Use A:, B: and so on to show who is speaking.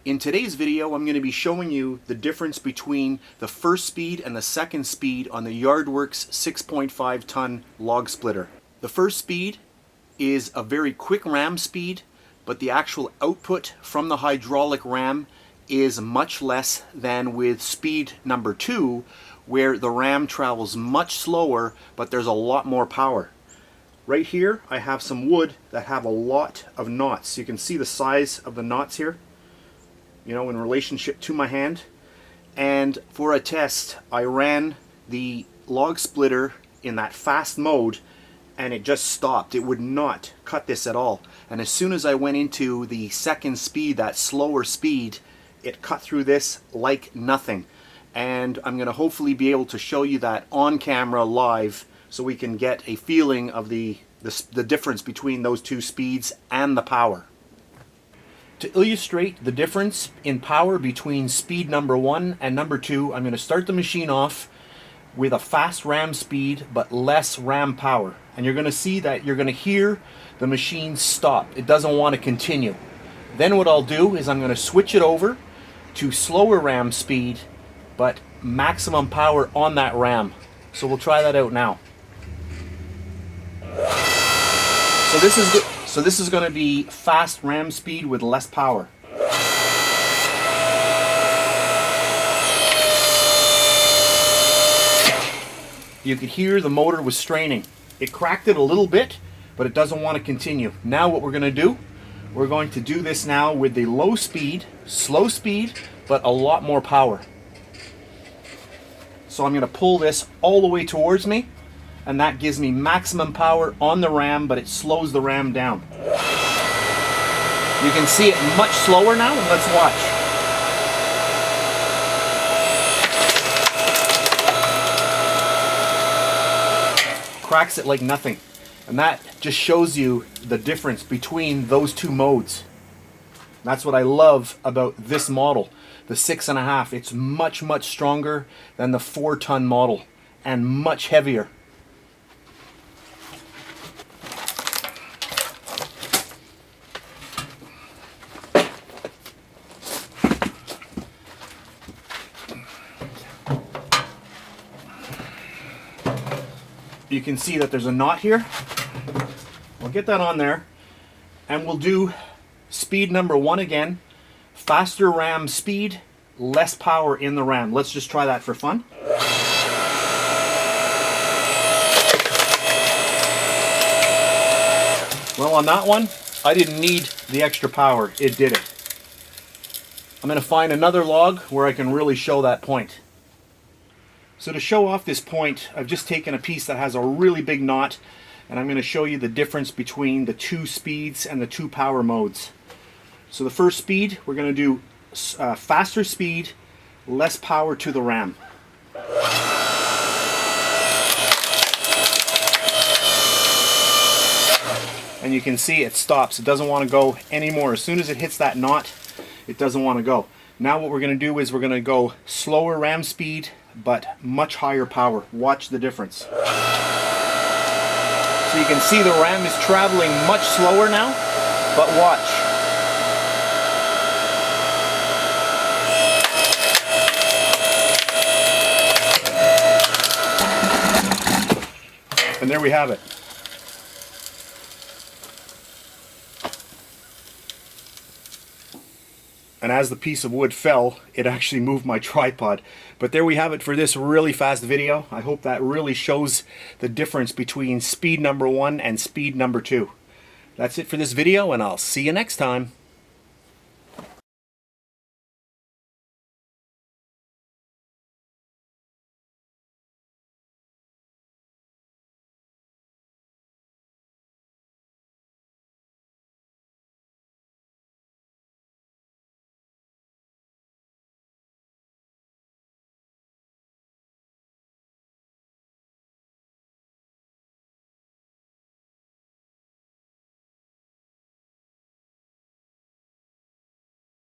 A: In today's video, I'm going to be showing you the difference between the first speed and the second speed on the Yardworks 6.5 ton log splitter. The first speed is a very quick ram speed, but the actual output from the hydraulic ram is much less than with speed number 2, where the ram travels much slower, but there's a lot more power. Right here, I have some wood that have a lot of knots. You can see the size of the knots here, you know, in relationship to my hand. And for a test, I ran the log splitter in that fast mode and it just stopped. It would not cut this at all. And as soon as I went into the second speed, that slower speed, it cut through this like nothing. And I'm going to hopefully be able to show you that on camera live, so we can get a feeling of the difference between those two speeds and the power. To illustrate the difference in power between speed number 1 and number 2, I'm going to start the machine off with a fast ram speed but less ram power. And you're going to see that you're going to hear the machine stop. It doesn't want to continue. Then what I'll do is I'm going to switch it over to slower ram speed but maximum power on that ram. So we'll try that out now. So this is going to be fast ram speed with less power. You could hear the motor was straining. It cracked it a little bit, but it doesn't want to continue. Now what we're going to do, we're going to do this now with the low speed, slow speed, but a lot more power. So I'm going to pull this all the way towards me, and that gives me maximum power on the ram, but it slows the ram down. You can see it much slower now, and let's watch. Cracks it like nothing. And that just shows you the difference between those two modes. That's what I love about this model, the 6.5. It's much, much stronger than the 4-ton model and much heavier. You can see that there's a knot here. We'll get that on there, and we'll do speed number 1 again. Faster ram speed, less power in the ram. Let's just try that for fun. Well, on that one, I didn't need the extra power. It did it. I'm going to find another log where I can really show that point. So to show off this point, I've just taken a piece that has a really big knot, and I'm going to show you the difference between the two speeds and the two power modes. So the first speed, we're going to do faster speed, less power to the ram. And you can see it stops. It doesn't want to go anymore. As soon as it hits that knot, it doesn't want to go. Now what we're going to do is we're going to go slower ram speed, but much higher power. Watch the difference. So you can see the ram is traveling much slower now, but watch. And there we have it. And as the piece of wood fell, it actually moved my tripod. But there we have it for this really fast video. I hope that really shows the difference between speed number 1 and speed number 2. That's it for this video, and I'll see you next time.